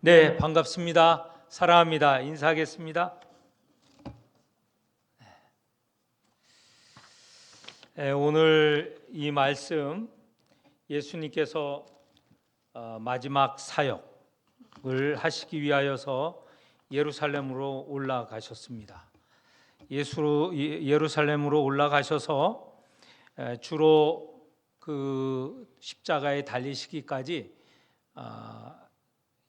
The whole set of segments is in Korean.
네, 반갑습니다. 사랑합니다. 인사하겠습니다. 오늘 이 말씀 예수님께서 마지막 사역을 하시기 위하여서 예루살렘으로 올라가셨습니다. 예루살렘으로 올라가셔서 주로 그 십자가에 달리시기까지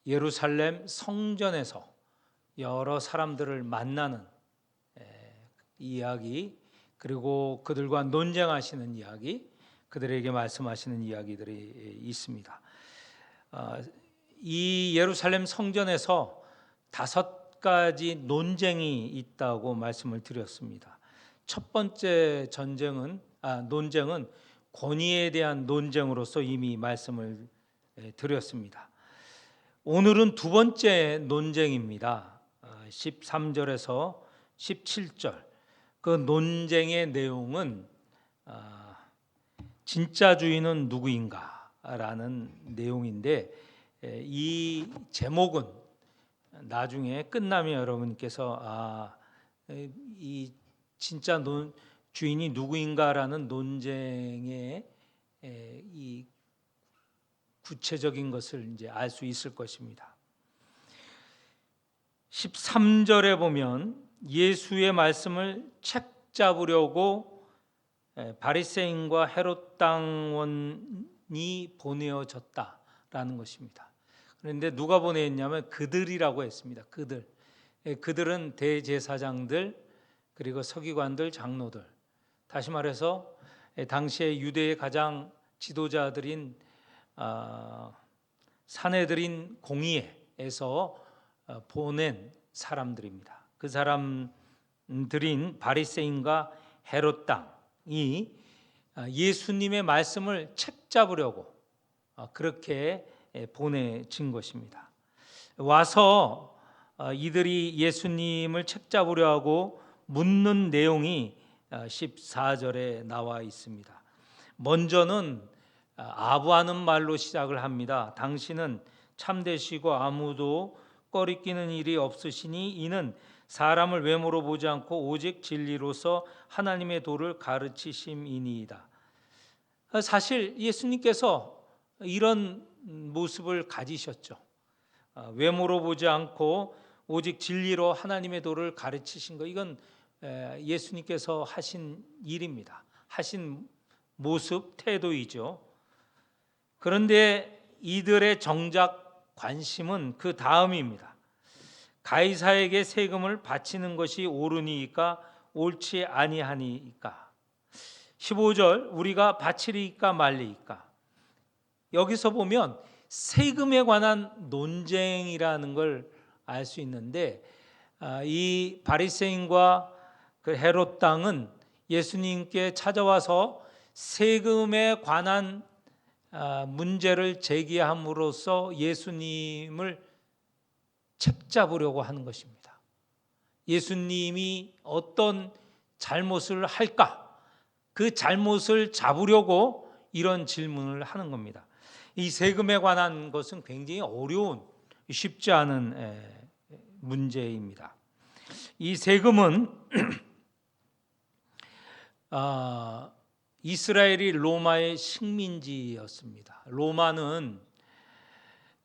예루살렘 성전에서 여러 사람들을 만나는 이야기, 그리고 그들과 논쟁하시는 이야기, 그들에게 말씀하시는 이야기들이 있습니다. 이 예루살렘 성전에서 5가지 논쟁이 있다고 말씀을 드렸습니다. 첫 번째 논쟁은 권위에 대한 논쟁으로서 이미 말씀을 드렸습니다. 오늘은 두 번째 논쟁입니다. 13절에서 17절. 그 논쟁의 내용은 진짜 주인은 누구인가? 라는 내용인데, 이 제목은 나중에 끝나면 여러분께서 이 진짜 주인이 누구인가라는 논쟁의 이 구체적인 것을 이제 알 수 있을 것입니다. 13절에 보면 예수의 말씀을 책 잡으려고 바리새인과 헤롯 당원이 보내어졌다라는 것입니다. 그런데 누가 보내었냐면 그들이라고 했습니다. 그들은 대제사장들, 그리고 서기관들, 장로들, 다시 말해서 당시에 유대의 가장 지도자들인 사내들인 공의회에서 보낸 사람들입니다. 그 사람들인 바리새인과 헤롯 당이 예수님의 말씀을 책 잡으려고 그렇게 보내진 것입니다. 와서 이들이 예수님을 책 잡으려 하고 묻는 내용이 14절에 나와 있습니다. 먼저는 아부하는 말로 시작을 합니다. 당신은 참되시고 아무도 꺼리끼는 일이 없으시니 이는 사람을 외모로 보지 않고 오직 진리로서 하나님의 도를 가르치심이니이다. 사실 예수님께서 이런 모습을 가지셨죠. 외모로 보지 않고 오직 진리로 하나님의 도를 가르치신 것, 이건 예수님께서 하신 일입니다. 하신 모습, 태도이죠. 그런데 이들의 정작 관심은 그 다음입니다. 가이사에게 세금을 바치는 것이 옳으니까 옳지 아니하니까. 15절, 우리가 바치리이까 말리이까. 여기서 보면 세금에 관한 논쟁이라는 걸 알 수 있는데, 이 바리새인과 그 헤롯 당은 예수님께 찾아와서 세금에 관한 문제를 제기함으로써 예수님을 책 잡으려고 하는 것입니다. 예수님이 어떤 잘못을 할까? 그 잘못을 잡으려고 이런 질문을 하는 겁니다. 이 세금에 관한 것은 굉장히 어려운, 쉽지 않은 문제입니다. 이 세금은 이스라엘이 로마의 식민지였습니다. 로마는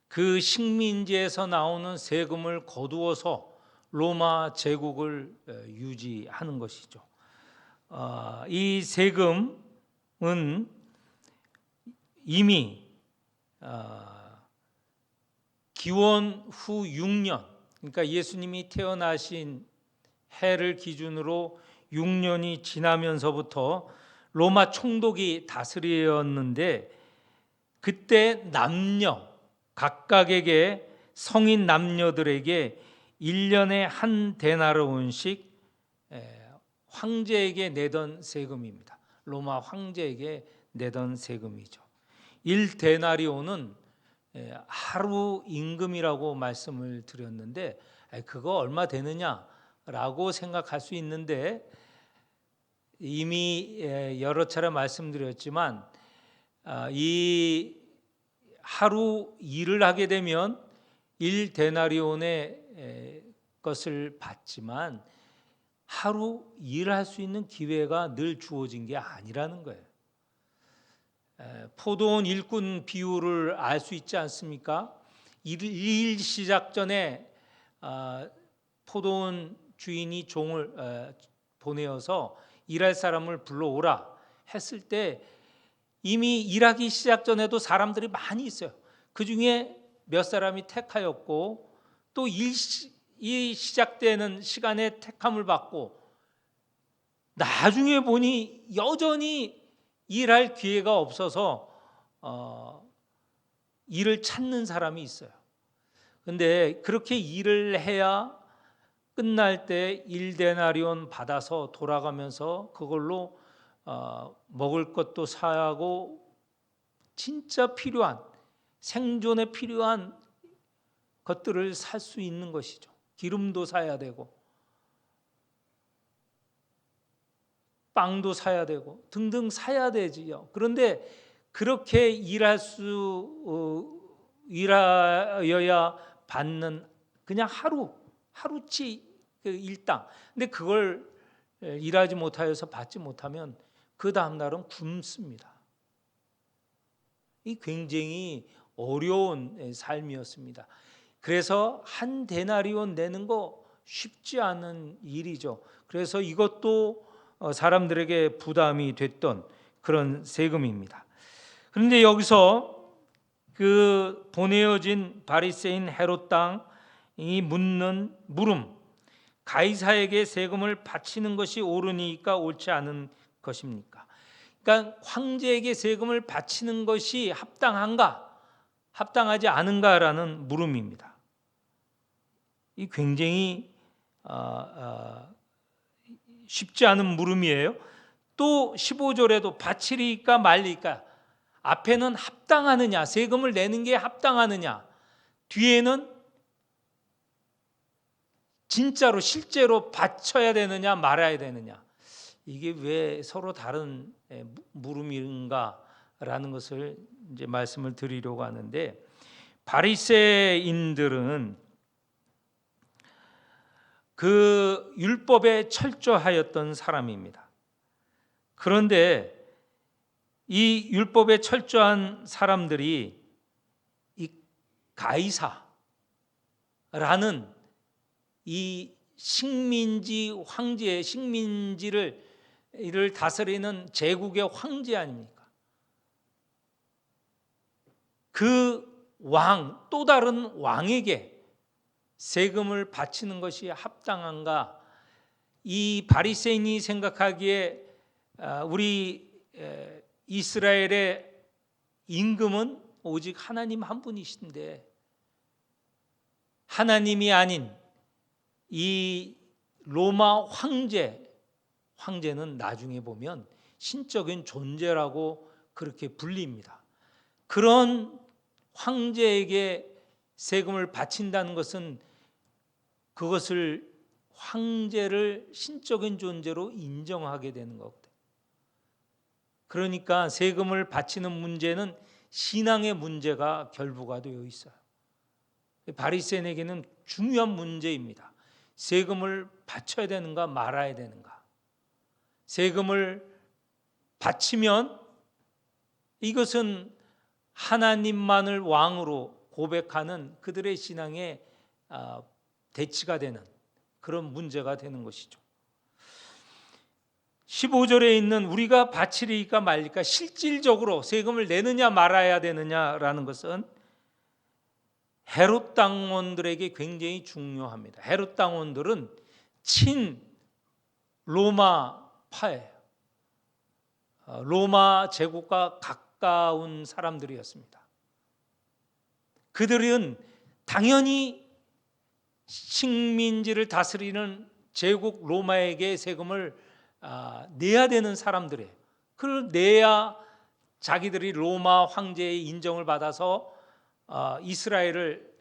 그 식민지에서 나오는 세금을 거두어서 로마 제국을 유지하는 것이죠. 이 세금은 이미 기원 후 6년, 그러니까 예수님이 태어나신 해를 기준으로 6년이 지나면서부터 로마 총독이 다스렸는데, 그때 각각에게 성인 남녀들에게 1년에 한 데나리온씩 황제에게 내던 세금입니다. 로마 황제에게 내던 세금이죠. 1데나리온은 하루 임금이라고 말씀을 드렸는데, 그거 얼마 되느냐라고 생각할 수 있는데, 이미 여러 차례 말씀드렸지만 이 하루 일을 하게 되면 1데나리온의 것을 받지만 하루 일할 수 있는 기회가 늘 주어진 게 아니라는 거예요. 포도원 일꾼 비유를 알 수 있지 않습니까? 일 시작 전에 포도원 주인이 종을 보내어서 일할 사람을 불러오라 했을 때 이미 일하기 시작 전에도 사람들이 많이 있어요. 그 중에 몇 사람이 택하였고 또 이 시작되는 시간에 택함을 받고 나중에 보니 여전히 일할 기회가 없어서 일을 찾는 사람이 있어요. 근데 그렇게 일을 해야 끝날 때 1데나리온 받아서 돌아가면서 그걸로 먹을 것도 사고 진짜 필요한 생존에 필요한 것들을 살 수 있는 것이죠. 기름도 사야 되고 빵도 사야 되고 등등 사야 되지요. 그런데 그렇게 일하여야 받는 그냥 하루치 그 일당. 근데 그걸 일하지 못하여서 받지 못하면 그 다음 날은 굶습니다. 이 굉장히 어려운 삶이었습니다. 그래서 한 데나리온 내는 거 쉽지 않은 일이죠. 그래서 이것도 사람들에게 부담이 됐던 그런 세금입니다. 그런데 여기서 그 보내어진 바리새인 헤롯 땅이 묻는 물음, 가이사에게 세금을 바치는 것이 옳으니까 옳지 않은 것입니까? 그러니까 황제에게 세금을 바치는 것이 합당한가, 합당하지 않은가라는 물음입니다. 이 굉장히 쉽지 않은 물음이에요. 또 15절에도 바치리까 말리까, 앞에는 합당하느냐, 세금을 내는 게 합당하느냐, 뒤에는 진짜로 실제로 바쳐야 되느냐 말아야 되느냐, 이게 왜 서로 다른 물음인가라는 것을 이제 말씀을 드리려고 하는데, 바리새인들은 그 율법에 철저하였던 사람입니다. 그런데 이 율법에 철저한 사람들이 이 가이사라는 이 식민지 황제, 식민지를 다스리는 제국의 황제 아닙니까? 그 왕, 또 다른 왕에게 세금을 바치는 것이 합당한가? 이 바리새인이 생각하기에 우리 이스라엘의 임금은 오직 하나님 한 분이신데, 하나님이 아닌 이 로마 황제는 나중에 보면 신적인 존재라고 그렇게 불립니다. 그런 황제에게 세금을 바친다는 것은 그것을 황제를 신적인 존재로 인정하게 되는 거거든요. 그러니까 세금을 바치는 문제는 신앙의 문제가 결부가 되어 있어요. 바리새인에게는 중요한 문제입니다. 세금을 바쳐야 되는가 말아야 되는가. 세금을 바치면 이것은 하나님만을 왕으로 고백하는 그들의 신앙의 대치가 되는 그런 문제가 되는 것이죠. 15절에 있는 우리가 바치리까 말리까, 실질적으로 세금을 내느냐 말아야 되느냐라는 것은 헤롯 당원들에게 굉장히 중요합니다. 헤롯 당원들은 친 로마파예요. 로마 제국과 가까운 사람들이었습니다. 그들은 당연히 식민지를 다스리는 제국 로마에게 세금을 내야 되는 사람들이에요. 그걸 내야 자기들이 로마 황제의 인정을 받아서 이스라엘을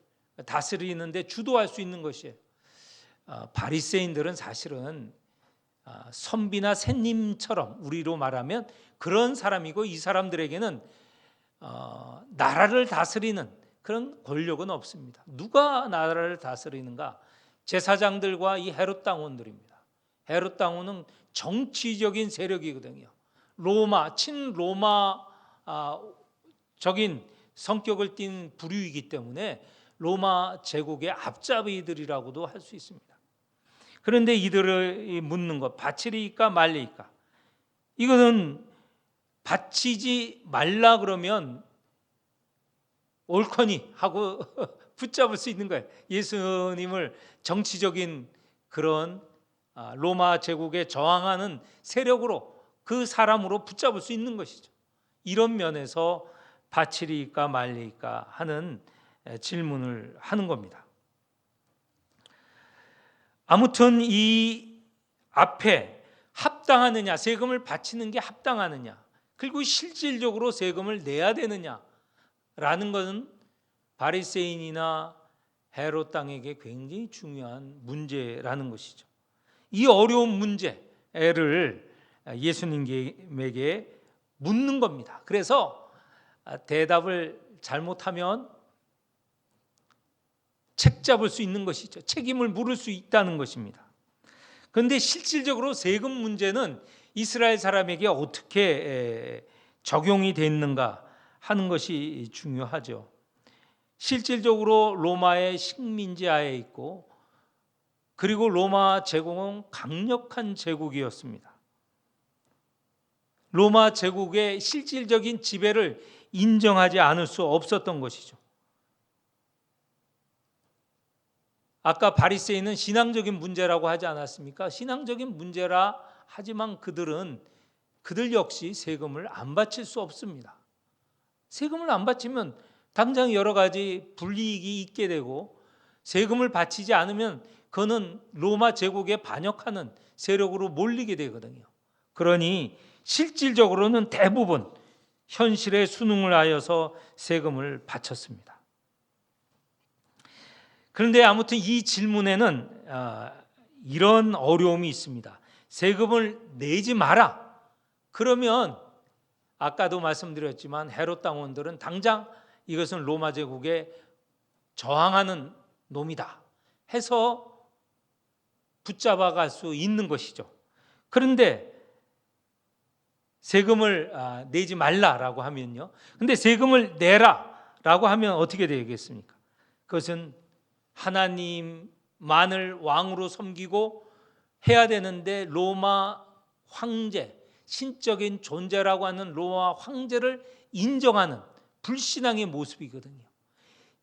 다스리는데 주도할 수 있는 것이에요. 바리새인들은 사실은 선비나 샌님처럼, 우리로 말하면 그런 사람이고, 이 사람들에게는 나라를 다스리는 그런 권력은 없습니다. 누가 나라를 다스리는가? 제사장들과 이 헤롯 당원들입니다. 헤롯 당원은 정치적인 세력이거든요. 로마, 친로마 적인 성격을 띤 부류이기 때문에 로마 제국의 앞잡이들이라고도 할 수 있습니다. 그런데 이들을 묻는 것, 바치리까 말리까? 이거는 바치지 말라 그러면 옳거니 하고 붙잡을 수 있는 거예요. 예수님을 정치적인 그런 로마 제국에 저항하는 세력으로 그 사람으로 붙잡을 수 있는 것이죠. 이런 면에서 바치리까 말리까 하는 질문을 하는 겁니다. 아무튼 이 앞에 합당하느냐, 세금을 바치는 게 합당하느냐, 그리고 실질적으로 세금을 내야 되느냐라는 것은 바리새인이나 헤롯 당에게 굉장히 중요한 문제라는 것이죠. 이 어려운 문제를 예수님에게 묻는 겁니다. 그래서 대답을 잘못하면 책 잡을 수 있는 것이죠. 책임을 물을 수 있다는 것입니다. 그런데 실질적으로 세금 문제는 이스라엘 사람에게 어떻게 적용이 됐는가 하는 것이 중요하죠. 실질적으로 로마의 식민지하에 있고, 그리고 로마 제국은 강력한 제국이었습니다. 로마 제국의 실질적인 지배를 인정하지 않을 수 없었던 것이죠. 아까 바리새인은 신앙적인 문제라고 하지 않았습니까? 신앙적인 문제라 하지만 그들 역시 세금을 안 바칠 수 없습니다. 세금을 안 바치면 당장 여러 가지 불이익이 있게 되고, 세금을 바치지 않으면 그는 로마 제국에 반역하는 세력으로 몰리게 되거든요. 그러니 실질적으로는 대부분 현실에 순응을 하여서 세금을 바쳤습니다. 그런데 아무튼 이 질문에는 이런 어려움이 있습니다. 세금을 내지 마라. 그러면 아까도 말씀드렸지만 헤롯 당원들은 당장 이것은 로마 제국에 저항하는 놈이다 해서 붙잡아갈 수 있는 것이죠. 그런데 세금을 내지 말라라고 하면요. 근데 세금을 내라라고 하면 어떻게 되겠습니까? 그것은 하나님만을 왕으로 섬기고 해야 되는데 로마 황제, 신적인 존재라고 하는 로마 황제를 인정하는 불신앙의 모습이거든요.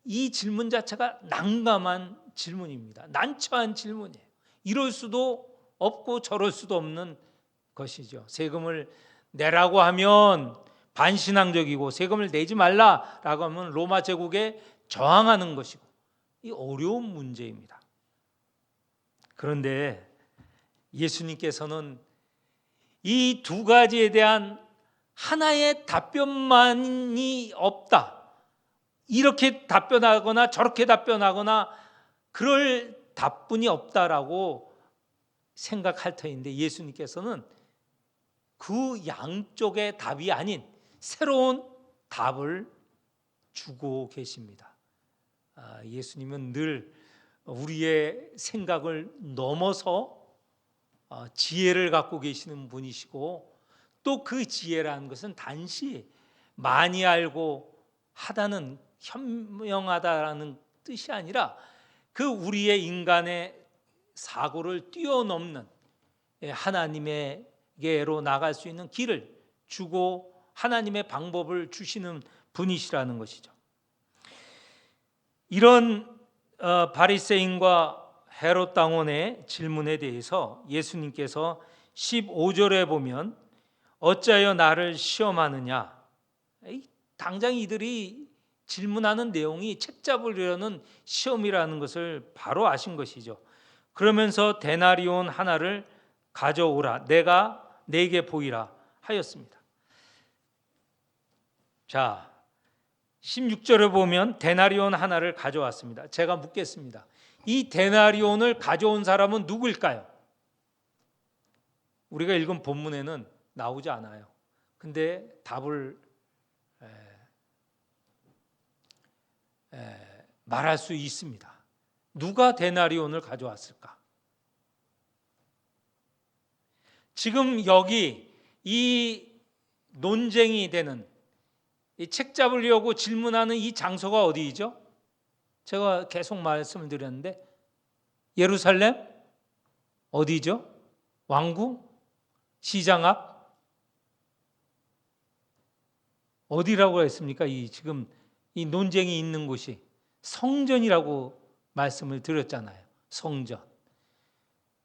이 질문 자체가 난감한 질문입니다. 난처한 질문이에요. 이럴 수도 없고 저럴 수도 없는 것이죠. 세금을 내라고 하면 반신앙적이고, 세금을 내지 말라라고 하면 로마 제국에 저항하는 것이고, 이 어려운 문제입니다. 그런데 예수님께서는 이 두 가지에 대한 하나의 답변만이 없다, 이렇게 답변하거나 저렇게 답변하거나 그럴 답뿐이 없다라고 생각할 터인데, 예수님께서는 그 양쪽의 답이 아닌 새로운 답을 주고 계십니다. 예수님은 늘 우리의 생각을 넘어서 지혜를 갖고 계시는 분이시고, 또 그 지혜라는 것은 단지 많이 알고 하다는, 현명하다라는 뜻이 아니라 그 우리의 인간의 사고를 뛰어넘는 하나님에게로 나갈 수 있는 길을 주고 하나님의 방법을 주시는 분이시라는 것이죠. 이런 바리새인과 헤롯 당원의 질문에 대해서 예수님께서 15절에 보면 어찌하여 나를 시험하느냐, 당장 이들이 질문하는 내용이 책 잡으려는 시험이라는 것을 바로 아신 것이죠. 그러면서 데나리온 하나를 가져오라, 내가 내게 보이라 하였습니다. 자, 16절에 보면 데나리온 하나를 가져왔습니다. 제가 묻겠습니다. 이 데나리온을 가져온 사람은 누구일까요? 우리가 읽은 본문에는 나오지 않아요. 근데 답을 말할 수 있습니다. 누가 데나리온을 가져왔을까? 지금 여기 이 논쟁이 되는, 이 책 잡으려고 질문하는 이 장소가 어디이죠? 제가 계속 말씀을 드렸는데 예루살렘? 어디죠? 왕궁? 시장 앞? 어디라고 했습니까? 지금 이 논쟁이 있는 곳이 성전이라고 말씀을 드렸잖아요. 성전.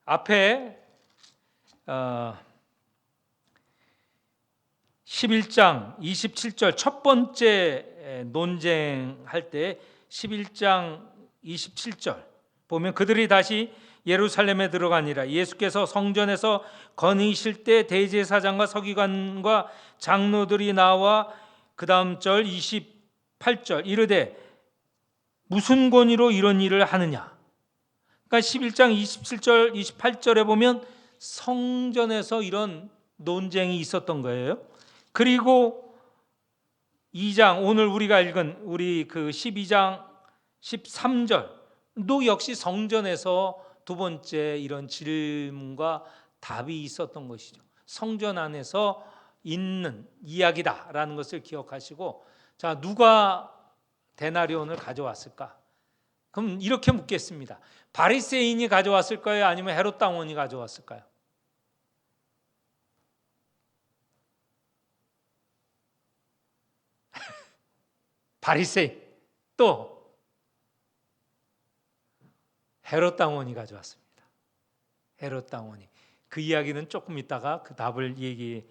앞에 11장 27절 첫 번째 논쟁할 때 11장 27절 보면 그들이 다시 예루살렘에 들어가니라. 예수께서 성전에서 거니실 때 대제사장과 서기관과 장로들이 나와 그 다음 절 28절 이르되 무슨 권위로 이런 일을 하느냐. 그러니까 11장 27절 28절에 보면 성전에서 이런 논쟁이 있었던 거예요. 그리고 2장 오늘 우리가 읽은 우리 그 12장 13절도 역시 성전에서 두 번째 이런 질문과 답이 있었던 것이죠. 성전 안에서 있는 이야기다라는 것을 기억하시고, 자, 누가 데나리온을 가져왔을까? 그럼 이렇게 묻겠습니다. 바리새인이 가져왔을까요? 아니면 헤롯 당원이 가져왔을까요? 바리새인, 또 헤롯 당원이 가져왔습니다. 헤롯 당원이. 그 이야기는 조금 있다가 그 답을 얘기해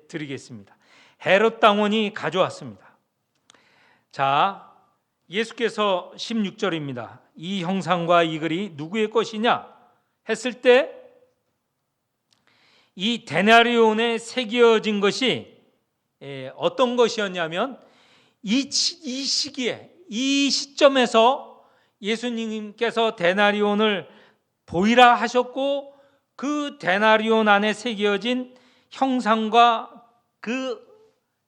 드리겠습니다. 헤롯 당원이 가져왔습니다. 자, 예수께서 16절입니다. 이 형상과 이 글이 누구의 것이냐 했을 때 이 데나리온에 새겨진 것이 어떤 것이었냐면 이 시기에, 이 시점에서 예수님께서 데나리온을 보이라 하셨고 그 데나리온 안에 새겨진 형상과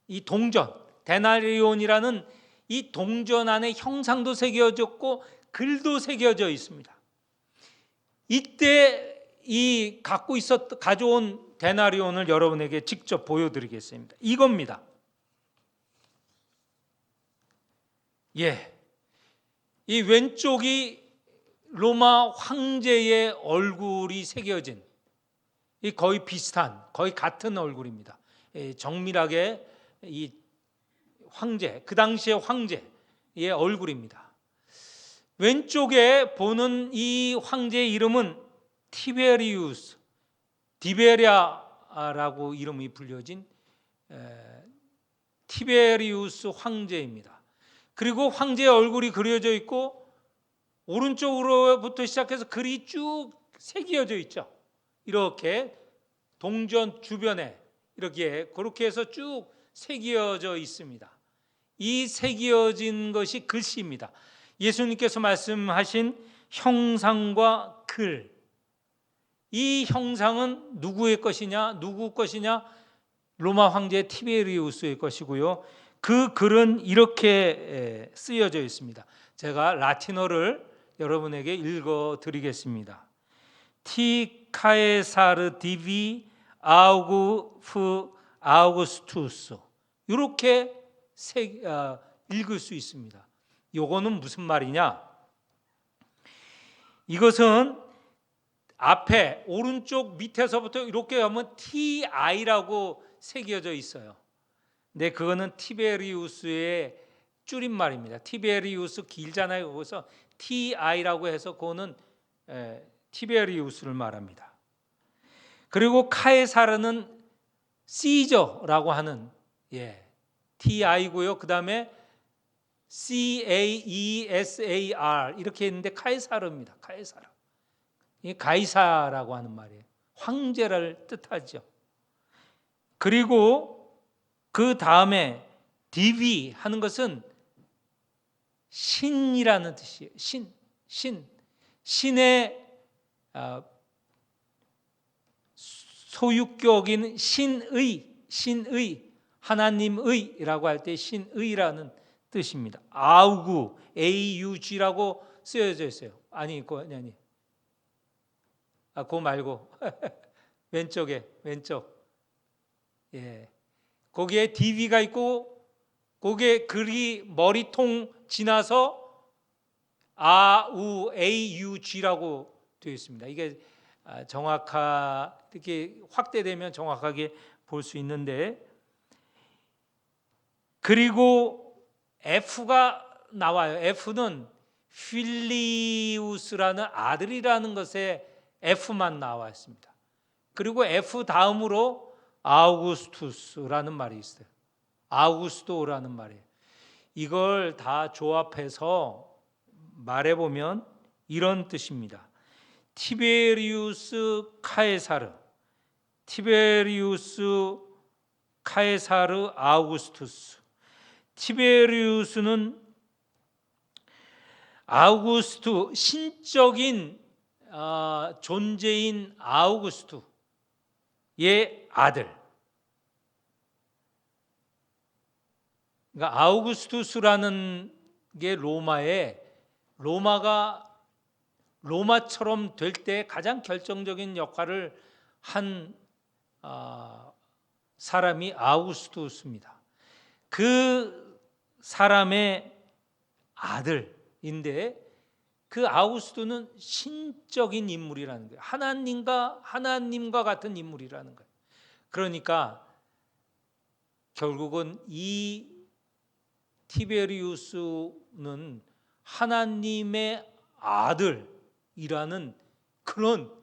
이 동전, 데나리온이라는 이 동전 안에 형상도 새겨졌고 글도 새겨져 있습니다. 이때 이 가져온 데나리온을 여러분에게 직접 보여드리겠습니다. 이겁니다. 이 왼쪽이 로마 황제의 얼굴이 새겨진 거의 비슷한, 거의 같은 얼굴입니다. 정밀하게 이 황제, 그 당시의 황제의 얼굴입니다. 왼쪽에 보는 이 황제의 이름은 티베리우스, 디베랴라고 이름이 불려진 티베리우스 황제입니다. 그리고 황제의 얼굴이 그려져 있고 오른쪽으로부터 시작해서 글이 쭉 새겨져 있죠. 이렇게 동전 주변에 그렇게 해서 쭉 새겨져 있습니다. 이 새겨진 것이 글씨입니다. 예수님께서 말씀하신 형상과 글, 이 형상은 누구의 것이냐? 누구 것이냐? 로마 황제 티베리우스의 것이고요. 그 글은 이렇게 쓰여져 있습니다. 제가 라틴어를 여러분에게 읽어 드리겠습니다. 티 카에사르 디비 아우구스투스, 이렇게 읽을 수 있습니다. 요거는 무슨 말이냐? 이것은 앞에 오른쪽 밑에서부터 이렇게 하면 TI라고 새겨져 있어요. 근데 그거는 티베리우스의 줄임말입니다. 티베리우스 길잖아요. 거기서 TI라고 해서 그거는 티베리우스를 말합니다. 그리고 카에사르는 시저라고 하는 TI고요. 그 다음에 CAESAR 이렇게 있는데 카에사르입니다. 카에사르. 이 가이사라고 하는 말이에요. 황제를 뜻하죠. 그리고 그 다음에 디비 하는 것은 신이라는 뜻이에요. 신의 소유격인 신의 하나님의라고 할 때 신의라는 뜻입니다. 아우구, AUG라고 쓰여져 있어요. 아니, 아니. 그거 말고 왼쪽. 예. 거기에 DV가 있고 거기에 글이 머리통 지나서 AUG라고 되어 있습니다. 이게 이렇게 확대되면 정확하게 볼 수 있는데, 그리고 F가 나와요. F는 필리우스라는 아들이라는 것에 F만 나와 있습니다. 그리고 F 다음으로 아우구스투스라는 말이 있어요. 아우구스토라는 말이에요. 이걸 다 조합해서 말해보면 이런 뜻입니다. 티베리우스 카에사르 아우구스투스. 티베리우스는 아우구스투, 신적인 존재인 아우구스투의 아들. 그러니까 아우구스투스라는 게 로마가 로마처럼 될 때 가장 결정적인 역할을 한 사람이 아우구스투스입니다. 그 사람의 아들인데, 그 아우구스투는 신적인 인물이라는 거예요. 하나님과 같은 인물이라는 거예요. 그러니까 결국은 이 티베리우스는 하나님의 아들이라는 그런,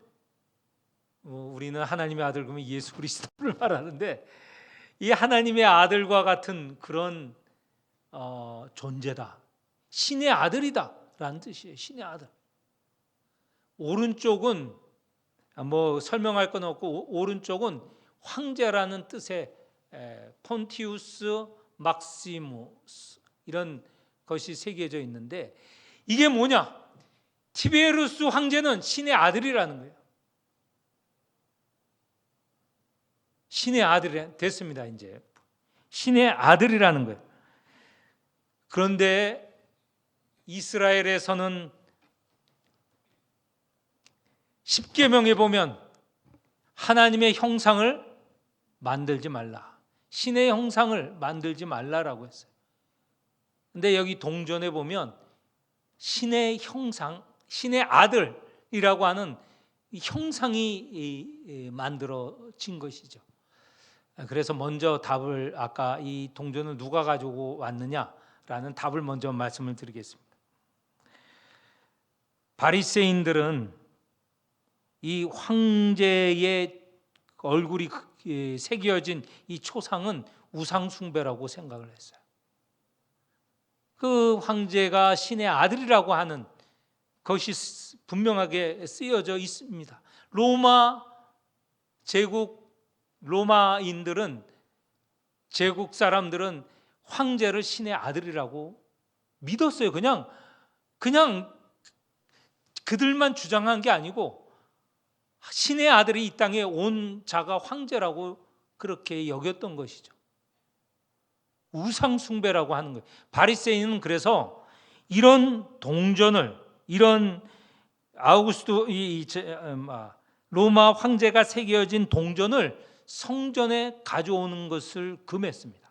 우리는 하나님의 아들 그러면 예수 그리스도를 말하는데, 이 하나님의 아들과 같은 그런 존재다. 신의 아들이다 라는 뜻이에요. 신의 아들. 오른쪽은 뭐 설명할 건 없고, 오른쪽은 황제라는 뜻의 폰티우스 막시무스, 이런 것이 새겨져 있는데, 이게 뭐냐? 티베리우스 황제는 신의 아들이라는 거예요. 신의 아들이 됐습니다. 이제 신의 아들이라는 거예요. 그런데 이스라엘에서는 십계명에 보면 하나님의 형상을 만들지 말라, 신의 형상을 만들지 말라라고 했어요. 근데 여기 동전에 보면 신의 형상, 신의 아들이라고 하는 형상이 만들어진 것이죠. 그래서 먼저 답을, 아까 이 동전을 누가 가지고 왔느냐라는 답을 먼저 말씀을 드리겠습니다. 바리새인들은 이 황제의 얼굴이 새겨진 이 초상은 우상 숭배라고 생각을 했어요. 그 황제가 신의 아들이라고 하는 것이 분명하게 쓰여져 있습니다. 로마인들은, 제국 사람들은 황제를 신의 아들이라고 믿었어요. 그냥 그들만 주장한 게 아니고, 신의 아들이 이 땅에 온 자가 황제라고 그렇게 여겼던 것이죠. 우상 숭배라고 하는 거예요. 바리새인은 그래서 이런 동전을, 이런 로마 황제가 새겨진 동전을 성전에 가져오는 것을 금했습니다.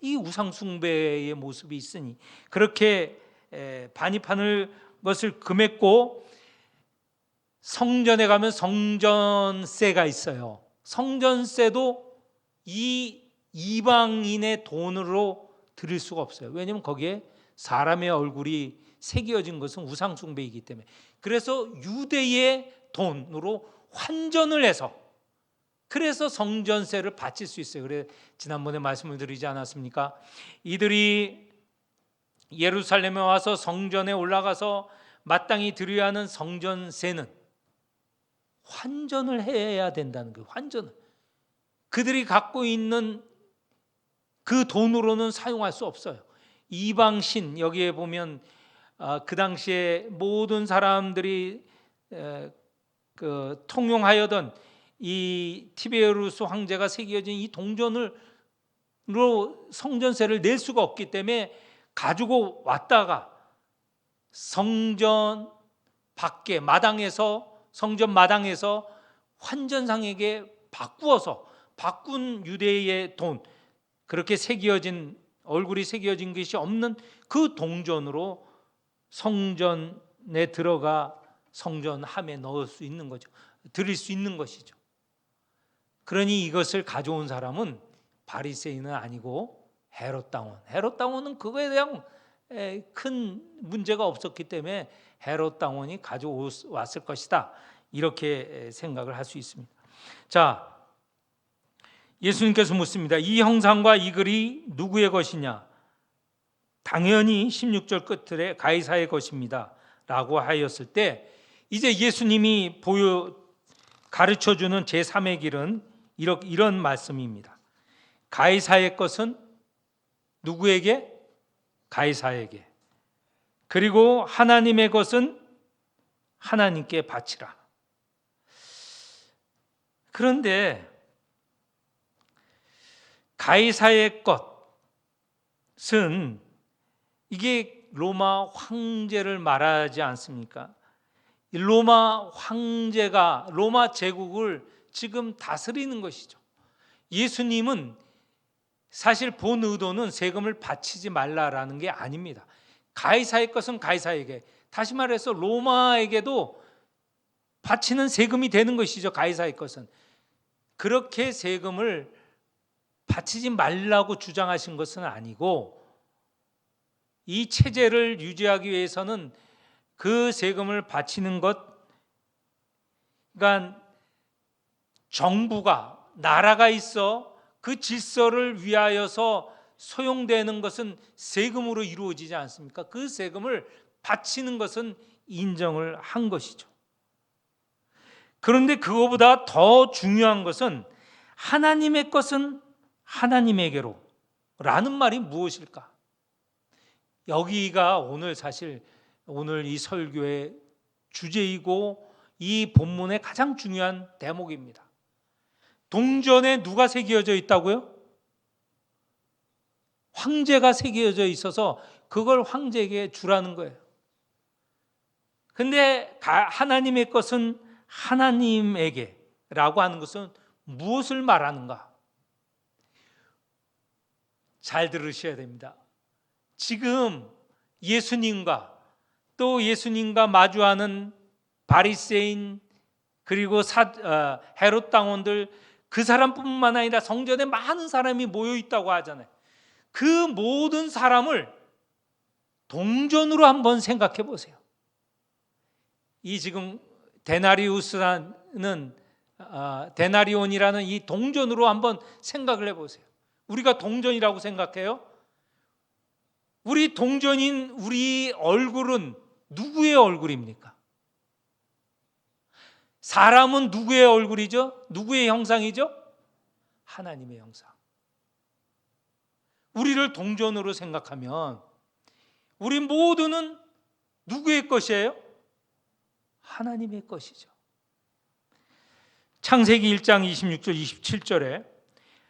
이 우상 숭배의 모습이 있으니 그렇게 반입하는 것을 금했고, 성전에 가면 성전세가 있어요. 성전세도 이 이방인의 돈으로 드릴 수가 없어요. 왜냐하면 거기에 사람의 얼굴이 새겨진 것은 우상 숭배이기 때문에. 그래서 유대의 돈으로 환전을 해서, 그래서 성전세를 바칠 수 있어요. 그래 지난번에 말씀을 드리지 않았습니까? 이들이 예루살렘에 와서 성전에 올라가서 마땅히 드려야 하는 성전세는 환전을 해야 된다는 거예요. 환전을. 그들이 갖고 있는 그 돈으로는 사용할 수 없어요. 이방신, 여기에 보면 그 당시에 모든 사람들이 통용하여던 이 티베리우스 황제가 새겨진 이 동전을 성전세를 낼 수가 없기 때문에 가지고 왔다가 성전 밖에 성전 마당에서 환전상에게 바꾼 유대의 돈, 그렇게 얼굴이 새겨진 것이 없는 그 동전으로 성전에 들어가 성전함에 넣을 수 있는 거죠. 드릴 수 있는 것이죠. 그러니 이것을 가져온 사람은 바리새인은 아니고 헤롯 당원은 그거에 대한 큰 문제가 없었기 때문에 헤롯 당원이 가져왔을 것이다, 이렇게 생각을 할 수 있습니다. 자, 예수님께서 묻습니다. 이 형상과 이 글이 누구의 것이냐? 당연히 16절 끝에 가이사의 것입니다 라고 하였을 때, 이제 예수님이 가르쳐주는 제3의 길은 이런 말씀입니다. 가이사의 것은 누구에게? 가이사에게. 그리고 하나님의 것은 하나님께 바치라. 그런데 가이사의 것은 이게 로마 황제를 말하지 않습니까? 로마 황제가 로마 제국을 지금 다스리는 것이죠. 예수님은 사실 본 의도는 세금을 바치지 말라라는 게 아닙니다. 가이사의 것은 가이사에게, 다시 말해서 로마에게도 바치는 세금이 되는 것이죠. 가이사의 것은. 그렇게 세금을 바치지 말라고 주장하신 것은 아니고, 이 체제를 유지하기 위해서는 그 세금을 바치는 것, 그러니까 정부가, 나라가 있어 그 질서를 위하여서 소용되는 것은 세금으로 이루어지지 않습니까? 그 세금을 바치는 것은 인정을 한 것이죠. 그런데 그거보다 더 중요한 것은 하나님의 것은 하나님에게로 라는 말이 무엇일까? 여기가 오늘 이 설교의 주제이고 이 본문의 가장 중요한 대목입니다. 동전에 누가 새겨져 있다고요? 황제가 새겨져 있어서 그걸 황제에게 주라는 거예요. 근데 하나님의 것은 하나님에게 라고 하는 것은 무엇을 말하는가? 잘 들으셔야 됩니다. 지금 예수님과 또 예수님과 마주하는 바리새인 그리고 헤롯 당원들, 그 사람뿐만 아니라 성전에 많은 사람이 모여 있다고 하잖아요. 그 모든 사람을 동전으로 한번 생각해 보세요. 이 지금 데나리온이라는 이 동전으로 한번 생각을 해 보세요. 우리가 동전이라고 생각해요? 우리 동전인 우리 얼굴은 누구의 얼굴입니까? 사람은 누구의 얼굴이죠? 누구의 형상이죠? 하나님의 형상. 우리를 동전으로 생각하면 우리 모두는 누구의 것이에요? 하나님의 것이죠. 창세기 1장 26절 27절에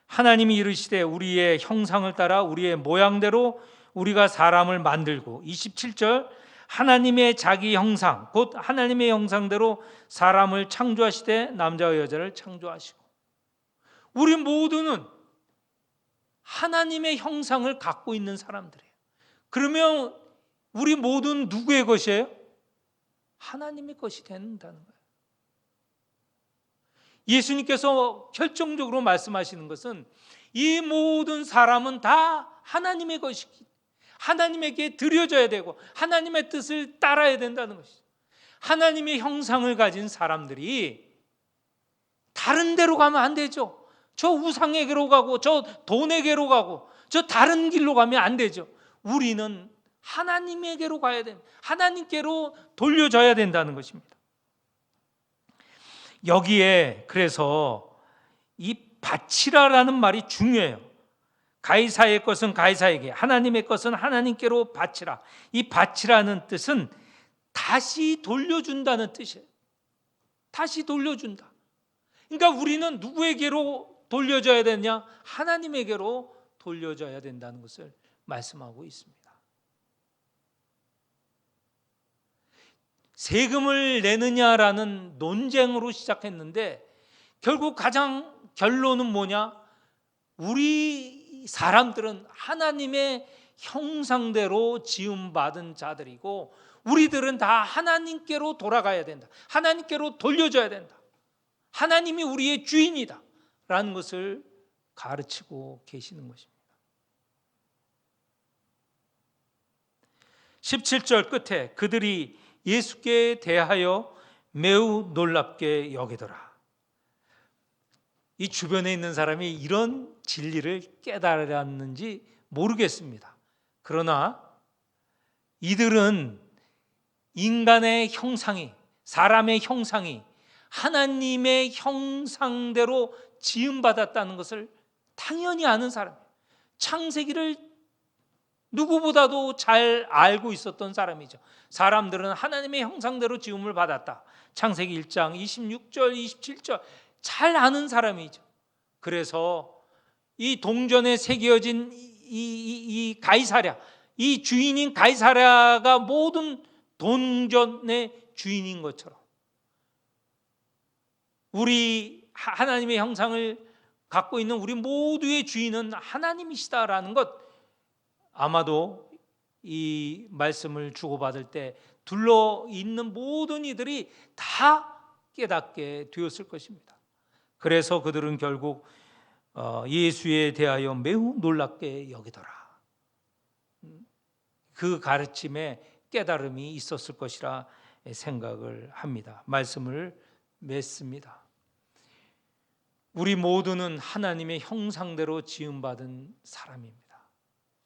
하나님이 이르시되 우리의 형상을 따라 우리의 모양대로 우리가 사람을 만들고, 27절 하나님의 자기 형상 곧 하나님의 형상대로 사람을 창조하시되 남자와 여자를 창조하시고. 우리 모두는 하나님의 형상을 갖고 있는 사람들이에요. 그러면 우리 모두는 누구의 것이에요? 하나님의 것이 된다는 거예요. 예수님께서 결정적으로 말씀하시는 것은 이 모든 사람은 다 하나님의 것이기, 하나님에게 드려져야 되고 하나님의 뜻을 따라야 된다는 것이죠. 하나님의 형상을 가진 사람들이 다른 데로 가면 안 되죠. 저 우상에게로 가고 저 돈에게로 가고 저 다른 길로 가면 안 되죠. 우리는 하나님에게로 가야 됩니다. 하나님께로 돌려져야 된다는 것입니다. 여기에 그래서 이 바치라라는 말이 중요해요. 가이사의 것은 가이사에게, 하나님의 것은 하나님께로 바치라. 이 바치라는 뜻은 다시 돌려준다는 뜻이에요. 다시 돌려준다. 그러니까 우리는 누구에게로 돌려줘야 되냐? 하나님에게로 돌려줘야 된다는 것을 말씀하고 있습니다. 세금을 내느냐라는 논쟁으로 시작했는데 결국 가장 결론은 뭐냐? 우리 사람들은 하나님의 형상대로 지음받은 자들이고 우리들은 다 하나님께로 돌아가야 된다. 하나님께로 돌려줘야 된다. 하나님이 우리의 주인이다 라는 것을 가르치고 계시는 것입니다. 17절 끝에 그들이 예수께 대하여 매우 놀랍게 여기더라. 이 주변에 있는 사람이 이런 진리를 깨달았는지 모르겠습니다. 그러나 이들은 인간의 형상이, 사람의 형상이 하나님의 형상대로 지음받았다는 것을 당연히 아는 사람이에요. 창세기를 누구보다도 잘 알고 있었던 사람이죠. 사람들은 하나님의 형상대로 지음을 받았다. 창세기 1장 26절, 27절 잘 아는 사람이죠. 그래서 이 동전에 새겨진 이 가이사랴, 이 주인인 가이사랴가 모든 동전의 주인인 것처럼 우리 하나님의 형상을 갖고 있는 우리 모두의 주인은 하나님이시다라는 것, 아마도 이 말씀을 주고받을 때 둘러 있는 모든 이들이 다 깨닫게 되었을 것입니다. 그래서 그들은 결국 예수에 대하여 매우 놀랍게 여기더라. 그 가르침에 깨달음이 있었을 것이라 생각을 합니다. 말씀을 맺습니다. 우리 모두는 하나님의 형상대로 지음받은 사람입니다.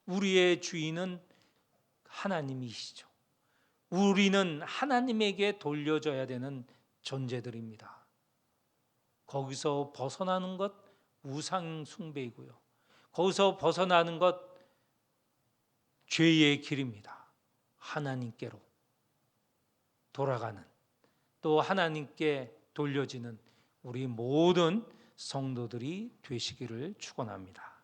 우리의 주인은 하나님이시죠. 우리는 하나님에게 돌려줘야 되는 존재들입니다. 거기서 벗어나는 것 우상 숭배이고요. 거기서 벗어나는 것 죄의 길입니다. 하나님께로 돌아가는, 또 하나님께 돌려지는 우리 모든 성도들이 되시기를 축원합니다.